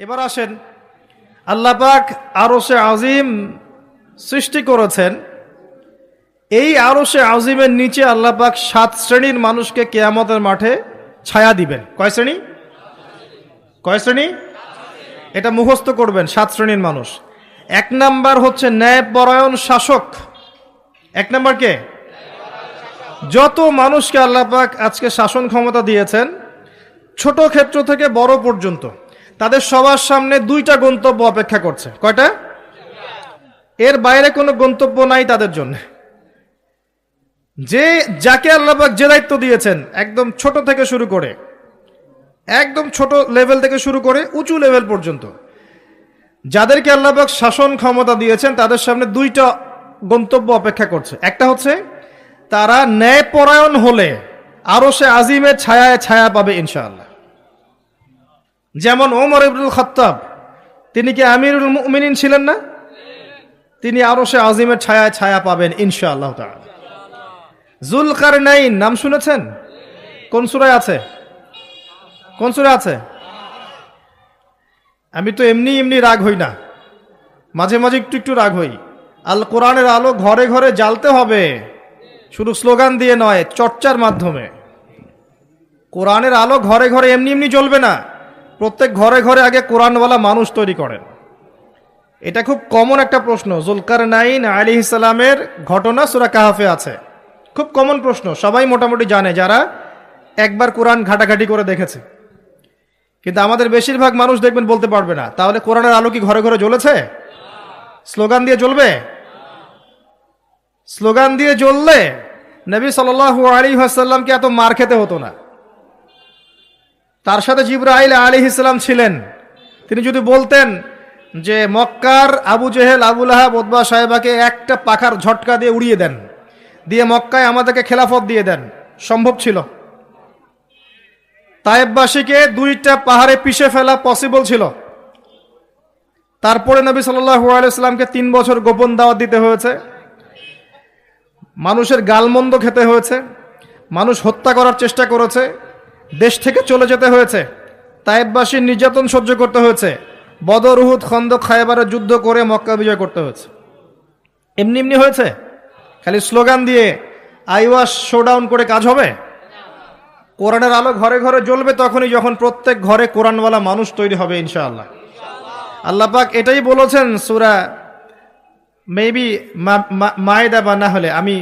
এবার আসেন, আল্লাহ পাক আরশে আজিম সৃষ্টি করেছেন। এই আরশে আজিমের নিচে আল্লাহ পাক 7 শ্রেণীর মানুষকে কিয়ামতের মাঠে ছায়া দিবেন। কয় শ্রেণী? এটা মুখস্থ করবেন। 7 শ্রেণীর মানুষ। 1 নাম্বার হচ্ছে ন্যায়পরায়ণ শাসক। 1 নাম্বার কে? যত মানুষকে আল্লাহ পাক আজকে শাসন ক্ষমতা দিয়েছেন, ছোট ক্ষেত্র থেকে বড় পর্যন্ত, তাদের সবার সামনে 2টা গন্তব্য অপেক্ষা করছে। কয়টা? এর বাইরে কোনো গন্তব্য নাই তাদের জন্য। যাকে আল্লাহ পাক যে দায়িত্ব দিয়েছেন, একদম ছোট থেকে শুরু করে, একদম ছোট লেভেল থেকে শুরু করে উঁচু লেভেল পর্যন্ত যাদেরকে আল্লাহ পাক শাসন ক্ষমতা দিয়েছেন, তাদের সামনে 2টা গন্তব্য অপেক্ষা করছে। একটা হচ্ছে তারা ন্যায়পরায়ণ হলে আরশে আজিমের ছায়ায় ছায়া পাবে ইনশাআল্লাহ। যেমন ওমর ইবনুল খাত্তাব, তিনি কি আমিরুল মুমিনিন ছিলেন না? তিনি আরশে আজিমের ছায়ায় ছায়া পাবেন ইনশাআল্লাহ তাআলা। যুলকারনাইন নাম শুনেছেন? কোন সূরায় আছে? আমি তো এমনি রাগ হই না, মাঝে মাঝে একটু রাগ হই। আল কোরআনের আলো ঘরে ঘরে জ্বালতে হবে, শুধু স্লোগান দিয়ে নয়, চর্চার মাধ্যমে। কোরআনের আলো ঘরে ঘরে এমনি জ্বলবে না, প্রত্যেক ঘরে ঘরে আগে কোরআনওয়ালা মানুষ তৈরি করেন। এটা খুব কমন একটা প্রশ্ন। যুলকারনাইন আলাইহিস সালামের ঘটনা সূরা কাহফে আছে। খুব কমন প্রশ্ন, সবাই মোটামুটি জানে যারা একবার কোরআন ঘাটাঘাটি করে দেখেছে। কিন্তু আমাদের বেশিরভাগ মানুষ দেখবেন বলতে পারবে না। তাহলে কোরআনের আলো কি ঘরে ঘরে জ্বলেছে? স্লোগান দিয়ে জ্বলবে? স্লোগান দিয়ে জ্বললে নবী সাল্লাল্লাহু আলাইহি ওয়াসাল্লামকে এত মার খেতে হতো না। তার সাথে জিবরাইল আলাইহিস সালাম ছিলেন। তিনি যদি বলতেন যে মক্কার আবু জেহেল, আবু লাহাব, উতবা, সাহেবাকে একটা পাখার ঝটকা দিয়ে উড়িয়ে দেন, দিয়ে মক্কায় আমাদেরকে খেলাফত দিয়ে দেন, সম্ভব ছিল। তায়েববাসীকে 2টা পাহাড়ে পিষে ফেলা পসিবল ছিল। তারপরে নবী সাল্লাল্লাহু আলাইহি ওয়াসাল্লামকে 3 বছর গোপন দাওয়াত দিতে হয়েছে, মানুষের গালমন্দ খেতে হয়েছে, মানুষ হত্যা করার চেষ্টা করেছে, দেশ থেকে চলে যেতে হয়েছে, তায়েববাসীর নির্যাতন সহ্য করতে হয়েছে, বদর, উহুদ, খন্দক, খায়বারের যুদ্ধ করে মক্কা বিজয় করতে হয়েছে। এমনি হয়েছে? খালি স্লোগান দিয়ে আইওয়াস শোডাউন করে কাজ হবে? কোরআনের আলো ঘরে ঘরে জ্বলবে তখনই যখন প্রত্যেক ঘরে কোরআনওয়ালা মানুষ তৈরি হবে ইনশাআল্লাহ। আল্লাহ পাক এটাই বলেছেন সূরা মেবি মায়েদা, বা না হলে আমি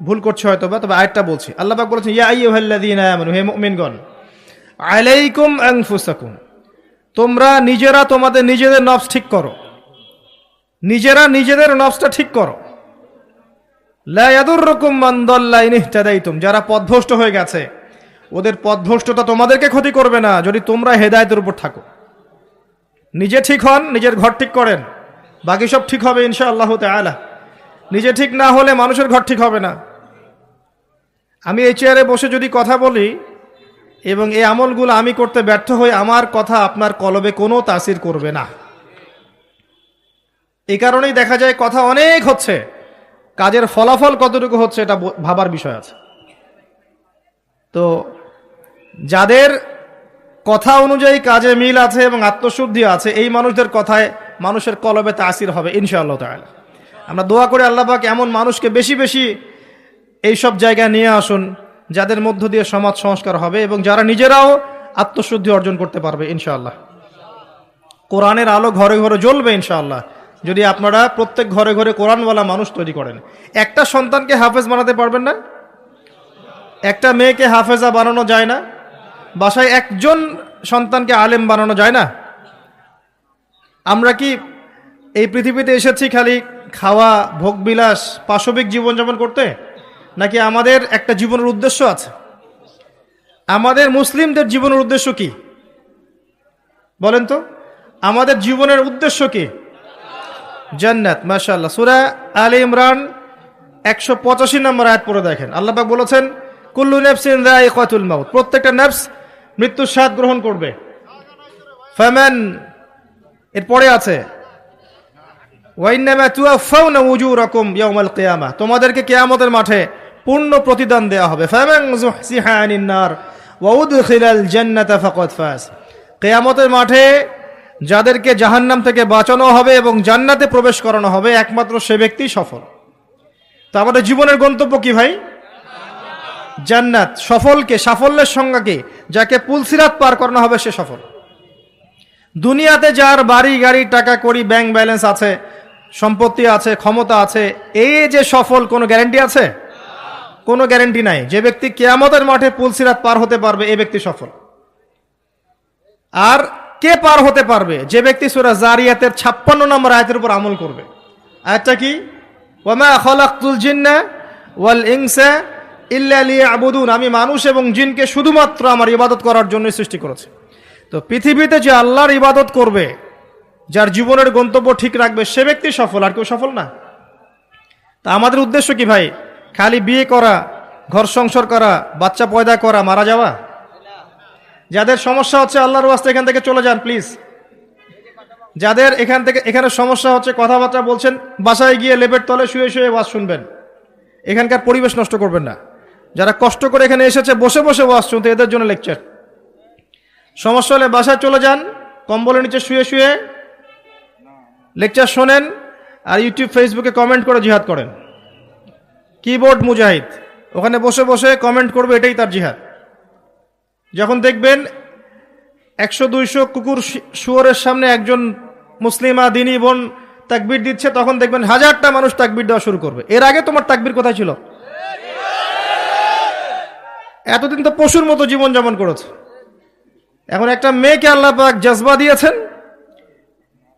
ভুল করছি হয়তো বা, তবে আয়াতটা বলছি। আল্লাহ পাক বলেছেন ইয়া আইয়ুহাল্লাযীনা আমানু, হে মুমিনগণ, আলাইকুম আনফুসাকুম, তোমরা নিজেরা তোমাদের নিজেদের নফস ঠিক করো, নিজেরা নিজেদের নফসটা ঠিক করো। লা ইয়াদুররুকুম মান দাল্লা ইন ইহতাদাইতুম, যারা পথভ্রষ্ট হয়ে গেছে ওদের পথভ্রষ্টতা তোমাদেরকে ক্ষতি করবে না যদি তোমরা হেদায়েতের উপর থাকো। নিজে ঠিক হন, নিজের ঘর ঠিক করেন, বাকি সব ঠিক হবে ইনশাআল্লাহ তাআলা। নিজে ঠিক না হলে মানুষের ঘর ঠিক হবে না। আমি এই চেয়ারে বসে যদি কথা বলি এবং এই আমলগুলো আমি করতে ব্যর্থ হই, আমার কথা আপনার কলবে কোনো তাসির করবে না। এই কারণেই দেখা যায় কথা অনেক হচ্ছে, কাজের ফলাফল কতটুকু হচ্ছে এটা ভাবার বিষয় আছে। তো যাদের কথা অনুযায়ী কাজে মিল আছে এবং আত্মশুদ্ধি আছে, এই মানুষদের কথায় মানুষের কলবে তাসির হবে ইনশাআল্লাহ তাআলা। আমরা দোয়া করে আল্লাহ পাক এমন মানুষকে বেশি বেশি এই সব জায়গায় নিয়ে আসুন যাদের মধ্য দিয়ে সমাজ সংস্কার হবে এবং যারা নিজেরাও আত্মশুদ্ধি অর্জন করতে পারবে ইনশাআল্লাহ। কোরআনের আলো ঘরে ঘরে জ্বলবে ইনশাআল্লাহ যদি আপনারা প্রত্যেক ঘরে ঘরে কোরআনওয়ালা মানুষ তৈরি করেন। একটা সন্তানকে হাফেজ বানাতে পারবেন না? একটা মেয়েকে হাফেজা বানানো যায় না? বাসায় একজন সন্তানকে আলেম বানানো যায় না? আমরা কি এই পৃথিবীতে এসেছি খালি খাওয়া, ভোগবিলাস, পাশবিক জীবনযাপন করতে, নাকি আমাদের একটা জীবনের উদ্দেশ্য আছে? আমাদের মুসলিমদের জীবনের উদ্দেশ্য কি বলেন তো? আমাদের জীবনের উদ্দেশ্য কি? জান্নাত। মাশাআল্লাহ। সূরা আলে ইমরান 185 নম্বর আয়াত পড়ে দেখেন। আল্লাহ পাক বলেছেন কুল্লু নাফসিন যায়িকাতুল মাউত, প্রত্যেকটা নফস মৃত্যুর স্বাদ গ্রহণ করবে। ফামান, এরপরে আছে ওয়া ইন্নামা তুওয়াফাউনা উজুরাকুম ইয়াওমাল কিয়ামাহ, তোমাদেরকে কিয়ামতের মাঠে পূর্ণ প্রতিদান দেয়া হবে। ফামান যুহসিহা আনিন নার ওয়া উদখিলাল জান্নাতা ফাকাদ ফাজ, কিয়ামতের মাঠে যাদেরকে জাহান্নাম থেকে বাঁচানো হবে এবং জান্নাতে প্রবেশ করানো হবে, একমাত্র সে ব্যক্তি সফল। তো আমাদের জীবনের গন্তব্য কি ভাই? জান্নাত। সফলকে, সাফল্যের সংজ্ঞা কি? যাকে পুলসিরাত পার করানো হবে সে সফল। দুনিয়াতে যার বাড়ি গাড়ি টাকা কড়ি ব্যাংক ব্যালেন্স আছে, সম্পত্তি আছে, ক্ষমতা আছে, এই যে সফল, কোনো গ্যারান্টি আছে? কোনো গ্যারান্টি নাই। যে ব্যক্তি কিয়ামতের মাঠে পুলসিরাত পার হতে পারবে এই ব্যক্তি সফল। আর কে পার হতে পারবে? যে ব্যক্তি সূরা জারিয়াতের 56 নম্বর আয়াতের উপর আমল করবে। আয়াতটা কি? ওয়ামা খালাকতুল জিন্না ওয়াল ইনসা ইল্লা লিয়াবুদুন, আমি মানুষ এবং জিনকে শুধুমাত্র আমার ইবাদত করার জন্য সৃষ্টি করেছি। তো পৃথিবীতে যে আল্লাহর ইবাদত করবে, যার জীবনের গন্তব্য ঠিক রাখবে, সে ব্যক্তি সফল, আর কেউ সফল না। তা আমাদের উদ্দেশ্য কি ভাই? খালি বিয়ে করা, ঘর সংসার করা, বাচ্চা পয়দা করা, মারা যাওয়া? যাদের সমস্যা হচ্ছে আল্লাহর ওয়াস্তে এখান থেকে চলে যান প্লিজ। যাদের এখানে সমস্যা হচ্ছে, কথাবার্তা বলছেন, বাসায় গিয়ে লেপের তলে শুয়ে শুয়ে ওয়াজ শুনবেন। এখানকার পরিবেশ নষ্ট করবেন না। যারা কষ্ট করে এখানে এসেছে বসে বসে ওয়াজ শুনতে, এদের জন্য লেকচার। সমস্যা হলে বাসায় চলে যান, কম্বলের নিচে শুয়ে শুয়ে লেকচার শোনেন, আর ইউটিউব ফেসবুকে কমেন্ট করে জিহাদ করেন। কিবোর্ড মুজাহিদ ওখানে বসে বসে কমেন্ট করবে, এটাই তার জিহাদ। যখন দেখবেন 100-200 কুকুর শুয়োরের সামনে একজন মুসলিমা দিনী বোন তাকবীর দিচ্ছে, তখন দেখবেন 1000টা মানুষ তাকবীর দেওয়া শুরু করবে। এর আগে তোমার তাকবীর কোথায় ছিল? এতদিন তো পশুর মতো জীবন যাপন করেছে। এখন একটা মেয়েকে আল্লাহ পাক জজবা দিয়েছেন,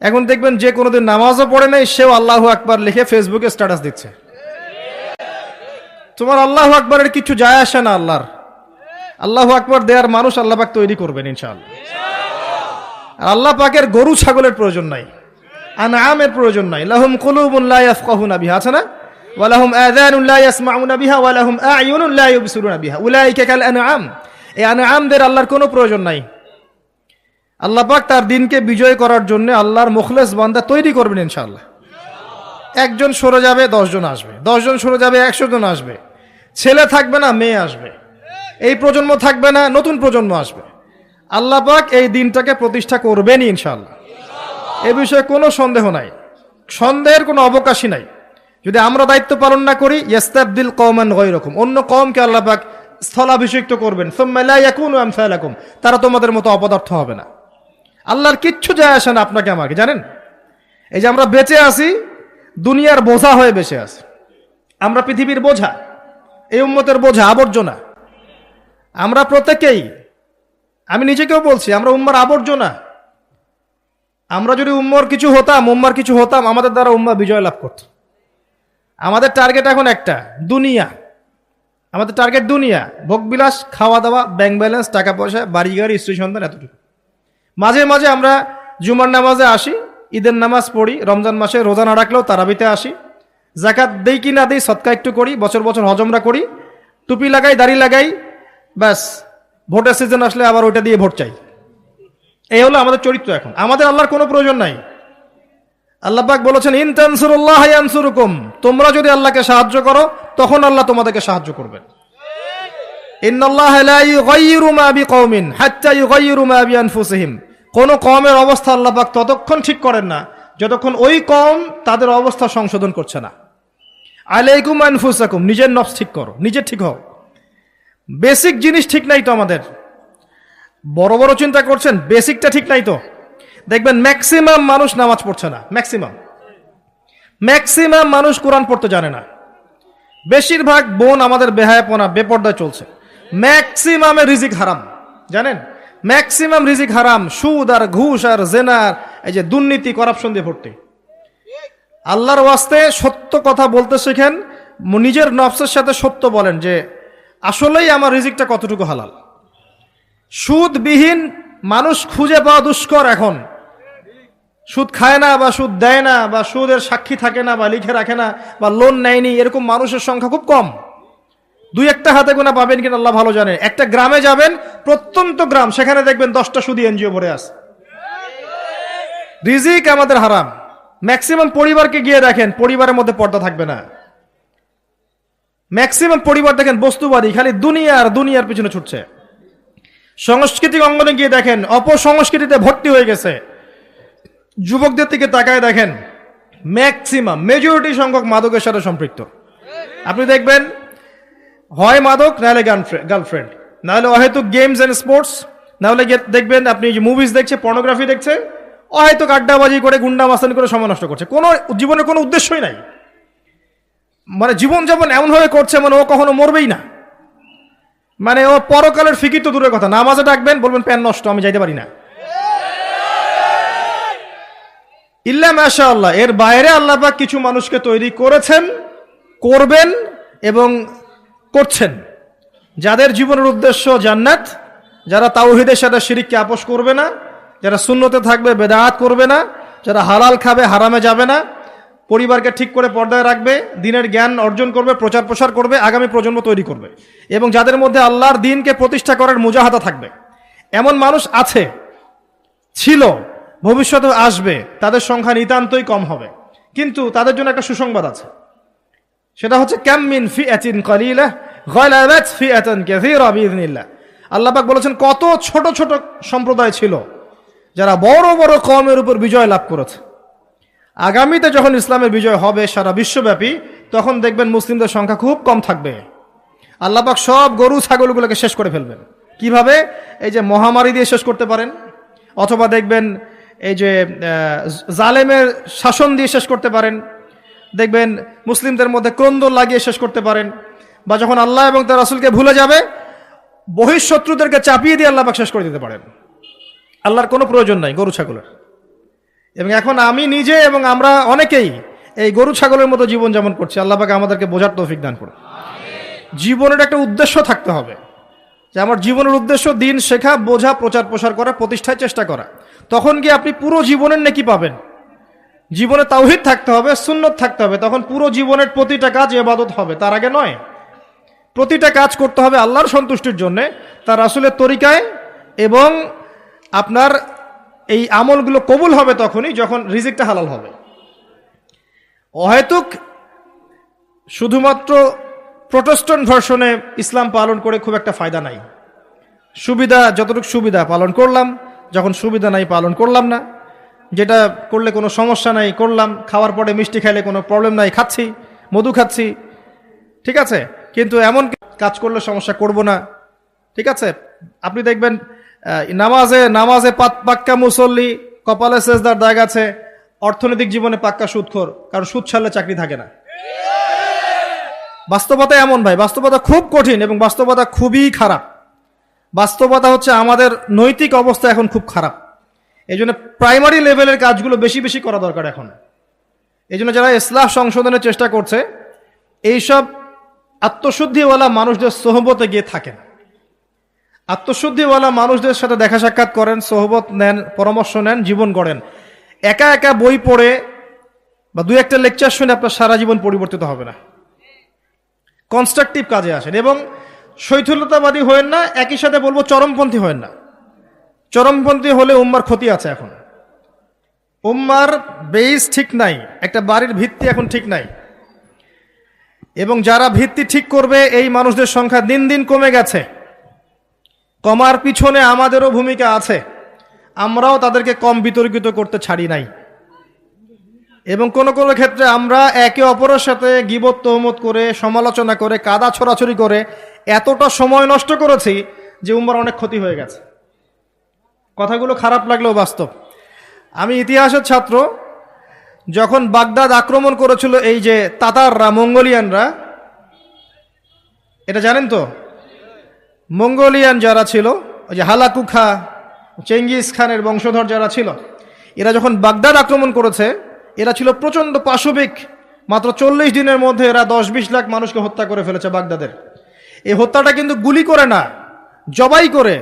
এখন দেখবেন যে কোনোদিন নামাজও পড়ে নাই, সেও আল্লাহু আকবার লিখে ফেসবুকে স্ট্যাটাস দিচ্ছে। তোমার আল্লাহু আকবারের কিছু যায় আসে না। আল্লাহু আকবার দেওয়ার মানুষ আল্লাহ পাক তৈরি করবেন ইনশাআল্লাহ। আর আল্লাহ পাকের গরু ছাগলের প্রয়োজন নাই, আনআমের প্রয়োজন নাই। লাহুম কুলুবুন লা ইয়াফকাহুনা বিহা, আছে না? ওয়া লাহুম আযানুন লা ইয়াসমাউনা বিহা ওয়া লাহুম আ'য়ুনুন লা ইউবসিরুনা বিহা উলাইকা কাল আনআম। এই আনআমদের আল্লাহর কোনো প্রয়োজন নাই। আল্লাহ পাক তার দিনকে বিজয় করার জন্য আল্লাহর মুখলেস বান্দা তৈরি করবেন ইনশাআল্লাহ। একজন সরে যাবে 10 জন আসবে, 10 জন সরে যাবে 100 জন আসবে। ছেলে থাকবে না, মেয়ে আসবে। এই প্রজন্ম থাকবে না, নতুন প্রজন্ম আসবে। আল্লাহ পাক এই দিনটাকে প্রতিষ্ঠা করবেন ইনশাআল্লাহ। এ বিষয়ে কোনো সন্দেহ নাই, সন্দেহের কোনো অবকাশই নাই। যদি আমরা দায়িত্ব পালন না করি, ইয়াস্তাবদিল কওমান গায়রাকুম, অন্য কওমকে আল্লাহ পাক স্থলাভিষিক্ত করবেন। সুম্মা লা ইয়াকুনু আমসালাকুম, তারা তোমাদের মতো অপদার্থ হবে না। আল্লাহর কিচ্ছু যায় আসে না আপনাকে আমাকে, জানেন? এই যে আমরা বেঁচে আছি, দুনিয়ার বোঝা হয়ে বেঁচে আছি। আমরা পৃথিবীর বোঝা, এই উম্মতের বোঝা, আবর্জনা। আমরা প্রত্যেকেই, আমি নিজেকেও বলছি, আমরা উম্মার আবর্জনা। আমরা যদি উম্মার কিছু হতাম, আমাদের দ্বারা উম্মা বিজয় লাভ করত। আমাদের টার্গেট এখন একটা, দুনিয়া। আমাদের টার্গেট দুনিয়া, ভোগবিলাস, খাওয়া দাওয়া, ব্যাংক ব্যালেন্স, টাকা পয়সা, বাড়ি গাড়ি, স্ত্রী সন্তান, এতটুকু। মাঝে মাঝে আমরা জুমার নামাজে আসি, ঈদের নামাজ পড়ি, রমজান মাসে রোজা না রাখলেও তারাবিতে আসি, যাকাত দেই কি না দেই, সদকা একটু করি, বছর বছর হজ উমরা করি, টুপি লাগাই, দাড়ি লাগাই, ব্যাস ভোটের সিজন আসলে আবার ওইটা দিয়ে ভোট চাই। এই হলো আমাদের চরিত্র। এখন আমাদের আল্লাহর কোনো প্রয়োজন নাই। আল্লাহ পাক বলেছেন, ইন তানসুরুল্লাহ ইয়ানসুরুকুম, তোমরা যদি আল্লাহকে সাহায্য করো তখন আল্লাহ তোমাদেরকে সাহায্য করবেন। ইন্নাল্লাহা লা ইউগাইয়িরু মা বিকওমিন হাত্তা ইউগাইয়িরু মা বিআনফুসিহিম, কোন কওমের অবস্থা আল্লাহ পাক ততক্ষণ ঠিক করেন না যতক্ষণ ওই কওম তাদের অবস্থা সংশোধন করছে না। আলাইকুম আনফুসাকুম, নিজের নফস ঠিক করো, নিজে ঠিক হও। বেসিক জিনিস ঠিক নাই তো আমাদের। বড় বড় চিন্তা করছেন, বেসিকটা ঠিক নাই তো। দেখবেন ম্যাক্সিমাম মানুষ নামাজ পড়ছে না, ম্যাক্সিমাম মানুষ কোরআন পড়তে জানে না। বেশিরভাগ বোন আমাদের বেহায়াপনা, বেপর্দায় চলছে। ম্যাক্সিমামে রিজিক হারাম, জানেন? ম্যাক্সিমাম রিজিক হারাম, সুদ আর ঘুষ আর জেনার, এই যে দুর্নীতি, করাপশন দিয়ে ভর্তি। আল্লাহর ওয়াস্তে সত্য কথা বলতে শেখেন, নিজের নফসের সাথে সত্য বলেন যে আসলেই আমার রিজিকটা কতটুকু হালাল। সুদবিহীন মানুষ খুঁজে পাওয়া দুষ্কর। এখন সুদ খায় না, বা সুদ দেয় না, বা সুদের সাক্ষী থাকে না, বা লিখে রাখে না, বা লোন নেয়নি, এরকম মানুষের সংখ্যা খুব কম। 2-1টা হাতে গোনা পাবেন কিনা আল্লাহ ভালো জানে। একটা গ্রামে যাবেন, প্রত্যন্ত গ্রাম, সেখানে দেখবেন 10টা সুদী এনজিও ভরে আছে। রিজিক আমাদের হারাম। ম্যাক্সিমাম পরিবারকে গিয়ে দেখেন, পরিবারের মধ্যে পর্দা থাকবে না। ম্যাক্সিমাম পরিবার দেখেন বস্তুবাদী, খালি দুনিয়ার পিছনে ছুটছে। সাংস্কৃতিক অঙ্গনে গিয়ে দেখেন অপসংস্কৃতিতে ভর্তি হয়ে গেছে। যুবকদের দিকে তাকায় দেখেন, ম্যাক্সিমাম মেজরিটি সংখ্যক মাদকের সাথে সম্পৃক্ত। আপনি দেখবেন হয় মাদক, নাহলে গার্লফ্রেন্ড, নাহলে অহেতুক গেমস অ্যান্ড স্পোর্টস, নাহলে দেখবেন আপনি যে মুভিজ দেখছে, পর্নোগ্রাফি দেখছে, অহেতুক আড্ডাবাজি করে, গুন্ডা মাস্তানি করে সময় নষ্ট করছে, কোনো জীবনের কোনো উদ্দেশ্যই নাই। মানে জীবনযাপন এমনভাবে করছে মানে ও কখনো মরবেই না, মানে ও পরকালের ফিকির তো দূরের কথা, নামাজে ডাকবেন বলবেন প্যান নষ্ট, আমি যাইতে পারি না। ইল্লা মাশাআল্লাহ, এর বাইরে আল্লাহ পাক কিছু মানুষকে তৈরি করেছেন, করবেন এবং করছেন, যাদের জীবনের উদ্দেশ্য জান্নাত, যারা তাওহীদের সাথে শিরককে আপোস করবে না, যারা সুন্নতে থাকবে, বেদাত করবে না, যারা হালাল খাবে, হারামে যাবে না, পরিবারকে ঠিক করে পর্দায় রাখবে, দিনের জ্ঞান অর্জন করবে, প্রচার প্রসার করবে, আগামী প্রজন্ম তৈরি করবে, এবং যাদের মধ্যে আল্লাহর দ্বীনকে প্রতিষ্ঠা করার মুজাহাদা থাকবে। এমন মানুষ আছে, ছিল, ভবিষ্যতে আসবে, তাদের সংখ্যা নিতান্তই কম হবে। কিন্তু তাদের জন্য একটা সুসংবাদ আছে, সেটা হচ্ছে কাম মিন ফিআতিন কালিলাহ গালাবাত ফিআতান কাসীরা বিইذنিল্লাহ। আল্লাহ পাক বলেছেন কত ছোট ছোট সম্প্রদায় ছিল যারা বড় বড় কওমের উপর বিজয় লাভ করেছে। আগামীতে যখন ইসলামের বিজয় হবে সারা বিশ্বব্যাপী, তখন দেখবেন মুসলিমদের সংখ্যা খুব কম থাকবে। আল্লাহ পাক সব গরু ছাগলগুলোকে শেষ করে ফেলবেন। কিভাবে? এই যে মহামারী দিয়ে শেষ করতে পারেন, অথবা দেখবেন এই যে জালেমের শাসন দিয়ে শেষ করতে পারেন, দেখবেন মুসলিমদের মধ্যে ক্রন্দন লাগিয়ে শেষ করতে পারেন, বা যখন আল্লাহ এবং তার রাসূলকে ভুলে যাবে, বহিঃশত্রুদেরকে চাপিয়ে দিয়ে আল্লাহ পাক শেষ করে দিতে পারেন। আল্লাহর কোনো প্রয়োজন নাই গরু ছাগলের। এবং এখন আমি নিজে এবং আমরা অনেকেই এই গরু ছাগলের মতো জীবন যেমন করছি, আল্লাহ পাক আমাদেরকে বোঝার তৌফিক দান করুন। জীবনের একটা উদ্দেশ্য থাকতে হবে, যে আমার জীবনের উদ্দেশ্য দিন শেখা, বোঝা, প্রচার প্রসার করা, প্রতিষ্ঠায় চেষ্টা করা। তখন গিয়ে আপনি পুরো জীবনের নেকি পাবেন। জীবনে তাওহীদ থাকতে হবে, সুন্নত থাকতে হবে, তখন পুরো জীবনের প্রতিটা কাজ ইবাদত হবে। তার আগে নয়। প্রতিটা কাজ করতে হবে আল্লাহর সন্তুষ্টির জন্যে, তার রাসূলের তরিকায়, এবং আপনার এই আমলগুলো কবুল হবে তখনই যখন রিজিকটা হালাল হবে। অহেতুক শুধুমাত্র প্রোটেস্ট্যান্ট ভার্সনে ইসলাম পালন করে খুব একটা ফায়দা নাই। সুবিধা যতটুকু সুবিধা পালন করলাম, যখন সুবিধা নাই পালন করলাম না, যেটা করলে কোনো সমস্যা নাই করলাম, খাওয়ার পরে মিষ্টি খাইলে কোনো প্রবলেম নাই খাচ্ছি, মধু খাচ্ছি, ঠিক আছে, কিন্তু এমন কাজ করলে সমস্যা করব না, ঠিক আছে। আপনি দেখবেন নামাজে পাক্কা মুসল্লি, কপালে সেজদার দাগ আছে, অর্থনৈতিক জীবনে পাক্কা সুদখোর, কারণ সুদ ছাড়লে চাকরি থাকে না। বাস্তবতা এমন ভাই, বাস্তবতা খুব কঠিন এবং বাস্তবতা খুবই খারাপ। বাস্তবতা হচ্ছে আমাদের নৈতিক অবস্থা এখন খুব খারাপ। এই জন্য প্রাইমারি লেভেলের কাজগুলো বেশি বেশি করা দরকার এখন। এই জন্য যারা ইসলাহ সংশোধনের চেষ্টা করছে, এইসব আত্মশুদ্ধিওয়ালা মানুষদের সোহবতে গিয়ে থাকেন, আত্মশুদ্ধিওয়ালা মানুষদের সাথে দেখা সাক্ষাৎ করেন, সোহবত নেন, পরামর্শ নেন, জীবন গড়েন। একা একা বই পড়ে বা দুই একটা লেকচার শুনে আপনার সারা জীবন পরিবর্তিত হবে না। কনস্ট্রাকটিভ কাজে আসেন এবং শৈথিল্যতাবাদী হয়েন না, একই সাথে বলবো চরমপন্থী হয়েন না। চরমপন্থী হলে উম্মার ক্ষতি আছে। এখন উম্মার বেস ঠিক নাই, একটা বাড়ির ভিত্তি এখন ঠিক নাই, এবং যারা ভিত্তি ঠিক করবে এই মানুষদের সংখ্যা দিন দিন কমে গেছে। কমার পিছনে আমাদেরও ভূমিকা আছে, আমরাও তাদেরকে কম বিতর্কিত করতে ছাড়ি নাই, এবং কোন কোন ক্ষেত্রে আমরা একে অপরের সাথে গীবত তহমত করে, সমালোচনা করে, কাদা ছড়াছড়ি করে এতটা সময় নষ্ট করেছি যে উম্মার অনেক ক্ষতি হয়ে গেছে। কথাগুলো খারাপ লাগলেও বাস্তব। আমি ইতিহাসের ছাত্র, যখন বাগদাদ আক্রমণ করেছিল এই যে তাতাররা, মঙ্গোলিয়ানরা, এটা জানেন তো? মঙ্গোলিয়ান যারা ছিল, ওই যে হালাকু খা, চেঙ্গিস খানের বংশধর যারা ছিল, এরা যখন বাগদাদ আক্রমণ করেছে, এরা ছিল প্রচণ্ড পাশবিক। মাত্র 40 দিনের মধ্যে এরা 10-20 লাখ মানুষকে হত্যা করে ফেলেছে বাগদাদের। এই হত্যাটা কিন্তু গুলি করে না, জবাই করে।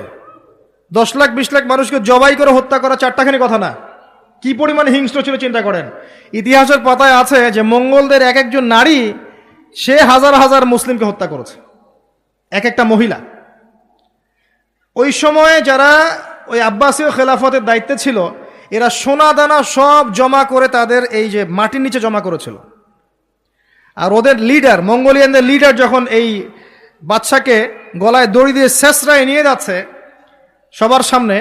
10 লাখ 20 লাখ মানুষকে জবাই করে হত্যা করা চারটাখানি কথা না। কি পরিমাণ হিংস্র ছিল চিন্তা করেন। ইতিহাসের পাতায় আছে যে মঙ্গলদের এক একজন নারী সে হাজার হাজার মুসলিমকে হত্যা করেছে, এক একটা মহিলা। ওই সময়ে যারা ওই আব্বাসীয় খেলাফতের দায়িত্বে ছিল, এরা সোনা দানা সব জমা করে তাদের এই যে মাটির নিচে জমা করেছিল। আর ওদের লিডার, মঙ্গোলিয়ানদের লিডার যখন এই বাদশাকে গলায় দড়ি দিয়ে শেষরায় নিয়ে যাচ্ছে সবার সামনে,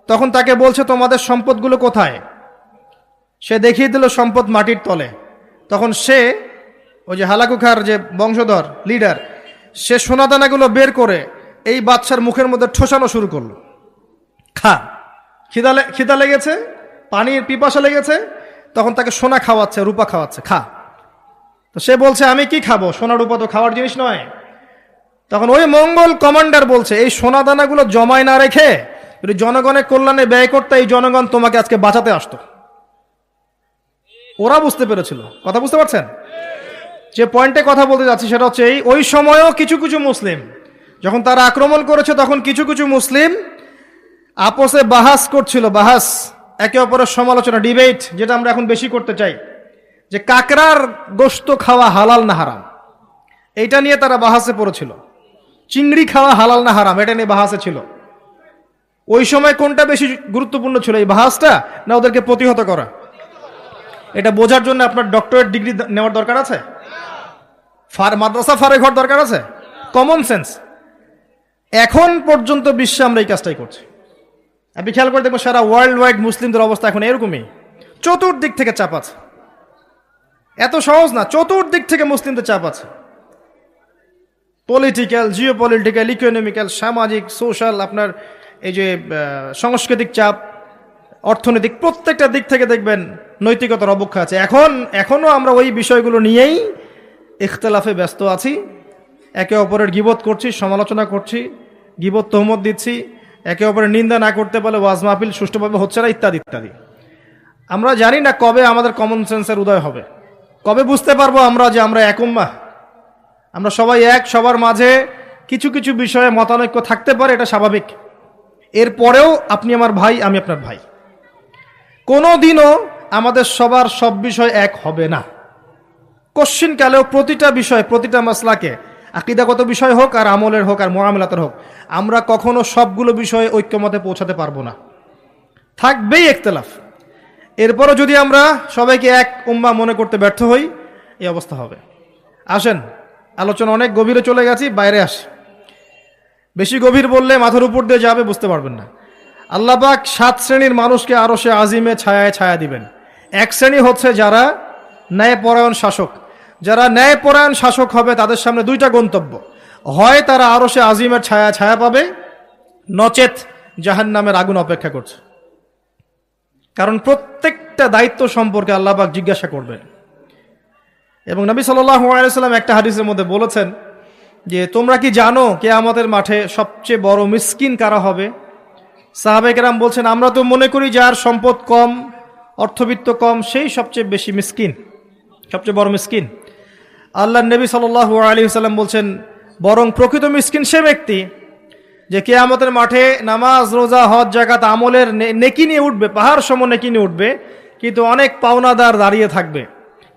তখন তাকে বলছে তোমাদের সম্পদগুলো কোথায়? সে দেখিয়ে দিল সম্পদ মাটির তলে। তখন সে ওই যে হালাকুখার যে বংশধর লিডার, সে সোনাদানাগুলো বের করে এই বাচ্চার মুখের মধ্যে ঠোসানো শুরু করলো। খা, খিদা লেগেছে, পানির পিপাসা লেগেছে, তখন তাকে সোনা খাওয়াচ্ছে, রূপা খাওয়াচ্ছে, খা। তো সে বলছে আমি কি খাবো, সোনা রূপা তো খাওয়ার জিনিস নয়। তখন ওই মঙ্গল কমান্ডার বলছে এই সোনা দানাগুলো জমায় না রেখে যদি জনগণের কল্যাণে ব্যয় করতে, এই জনগণ তোমাকে আজকে বাঁচাতে আসতো। ওরা বুঝতে পেরেছিল। কথা বুঝতে পারছেন? যে পয়েন্টে কথা বলতে যাচ্ছি সেটা হচ্ছে এই, ওই সময়ও কিছু কিছু মুসলিম যখন তারা আক্রমণ করেছে, তখন কিছু কিছু মুসলিম আপোসে বাহাস করছিল, বাহাস, একে অপরের সমালোচনা, ডিবেট, যেটা আমরা এখন বেশি করতে চাই, যে কাকড়ার গোশত খাওয়া হালাল না হারাম, এইটা নিয়ে তারা বাহাসে পড়েছিল। চিংড়ি খাওয়া হালাল না হারাম, এটা নিয়ে বাহাসে ছিল। ওই সময় কোনটা বেশি গুরুত্বপূর্ণ ছিল, এই বাহাসটা না ওদেরকে প্রতিহত করা? এটা বোঝার জন্য আপনার ডক্টরেট ডিগ্রি নেওয়ার দরকার আছে? মাদ্রাসা ফারেক হওয়ার দরকার আছে? Common sense. এখন পর্যন্ত বিশ্বে আমরা এই কাজটাই করছি। আপনি খেয়াল করে দেখবেন সারা ওয়ার্ল্ড ওয়াইড মুসলিমদের অবস্থা এখন এরকমই। চতুর্দিক থেকে চাপ আছে। এত সহজ না, চতুর্দিক থেকে মুসলিমদের চাপ আছে। পলিটিক্যাল, জিওপলিটিক্যাল, ইকোনমিক্যাল, সামাজিক, সোশ্যাল, আপনার এই যে সাংস্কৃতিক চাপ, অর্থনৈতিক, প্রত্যেকটা দিক থেকে দেখবেন নৈতিকতার অবক্ষয় আছে। এখনো আমরা ওই বিষয়গুলো নিয়েই ইখতিলাফে ব্যস্ত আছি। একে অপরের গীবত করছি, সমালোচনা করছি, গীবত তহমত দিচ্ছি, একে অপরের নিন্দা না করতে পারলে ওয়াজ মাহফিল সুষ্ঠুভাবে হচ্ছে না, ইত্যাদি ইত্যাদি। আমরা জানি না কবে আমাদের কমন সেন্সের উদয় হবে, কবে বুঝতে পারবো আমরা যে আমরা এক উম্মাহ, আমরা সবাই এক, সবার মাঝে কিছু কিছু বিষয়ে মতানৈক্য থাকতে পারে, এটা স্বাভাবিক। এরপরেও আপনি আমার ভাই, আমি আপনার ভাই। কোনো দিনও আমাদের সবার সব বিষয় এক হবে না। কোশ্চিনকালেও প্রতিটা বিষয়, প্রতিটা মাসলাকে, আকীদাগত বিষয় হোক আর আমলের হোক আর মুআমালাতের হোক, আমরা কখনো সবগুলো বিষয়ে ঐক্যমতে পৌঁছাতে পারবো না, থাকবেই ইখতিলাফ। এরপরও যদি আমরা সবাইকে এক উম্মাহ মনে করতে ব্যর্থ হই, এই অবস্থা হবে। আসেন, আলোচনা অনেক গভীরে চলে গেছি, বাইরে আসি। বেশি গভীর বললে মাথার উপর দিয়ে যাবে, বুঝতে পারবেন না। আল্লাহ পাক 7 শ্রেণীর মানুষকে আরশে আজিমে ছায়ায় ছায়া দিবেন। এক শ্রেণী হচ্ছে যারা ন্যায়পরায়ণ শাসক। যারা ন্যায়পরায়ণ শাসক হবে তাদের সামনে দুইটা গন্তব্য, হয় তারা আরশে আজিমের ছায়া ছায়া পাবে, নচেত জাহান্নামের আগুন অপেক্ষা করছে। কারণ প্রত্যেকটা দায়িত্ব সম্পর্কে আল্লাহ পাক জিজ্ঞাসা করবেন। এবং নবী সাল্লাল্লাহু আলাইহি ওয়াসাল্লাম একটা হাদিসের মধ্যে বলেছেন যে তোমরা কি জানো কিয়ামতের মাঠে সবচেয়ে বড় মিসকিন কারা হবে? সাহাবায়ে কেরাম বলছেন আমরা তো মনে করি যার সম্পদ কম, অর্থবিত্ত কম, সেই সবচেয়ে বেশি মিসকিন, সবচেয়ে বড় মিসকিন। আল্লাহর নবী সাল্লাল্লাহু আলাইহি ওয়াসাল্লাম বলছেন বরং প্রকৃত মিসকিন সে ব্যক্তি যে কিয়ামতের মাঠে নামাজ, রোজা, হজ, যাকাত, আমলের নেকি নিয়ে উঠবে, পাহাড় সম নেকি নিয়ে উঠবে, কিন্তু অনেক পাওনাদার দাঁড়িয়ে থাকবে।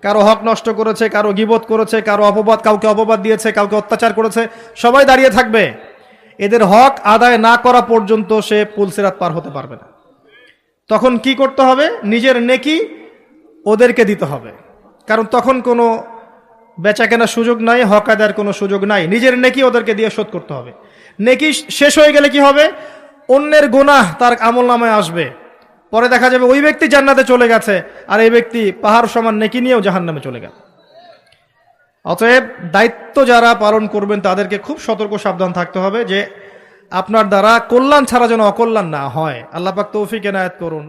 কারো হক নষ্ট করেছে, কারো গীবত করেছে, কারো অপবাদ, কাউকে অপবাদ দিয়েছে, কাউকে অত্যাচার করেছে, সবাই দাঁড়িয়ে থাকবে। এদের হক আদায় না করা পর্যন্ত সে পুলসিরাত পার হতে পারবে না। তখন কি করতে হবে? নিজের নেকি ওদেরকে দিতে হবে, কারণ তখন কোনো বেচা কেনার সুযোগ নাই, হক আদায়ের কোনো সুযোগ নাই। নিজের নেকি ওদেরকে দিয়ে শোধ করতে হবে। নেকি শেষ হয়ে গেলে কি হবে? অন্যের গুনাহ তার আমলনামায় আসবে, পরে দেখা যাবে ওই ব্যক্তি জান্নাতে চলে গেছে আর এই ব্যক্তি পাহাড় সমান নেকি নিয়েও জাহান্নামে চলে গেল। অতএব দায়িত্ব যারা পালন করবেন তাদেরকে খুব সতর্ক সাবধান থাকতে হবে যে আপনার দ্বারা কল্যাণ ছাড়া যেন অকল্যাণ না হয়। আল্লাহ পাক তৌফিক এনায়েত করুন।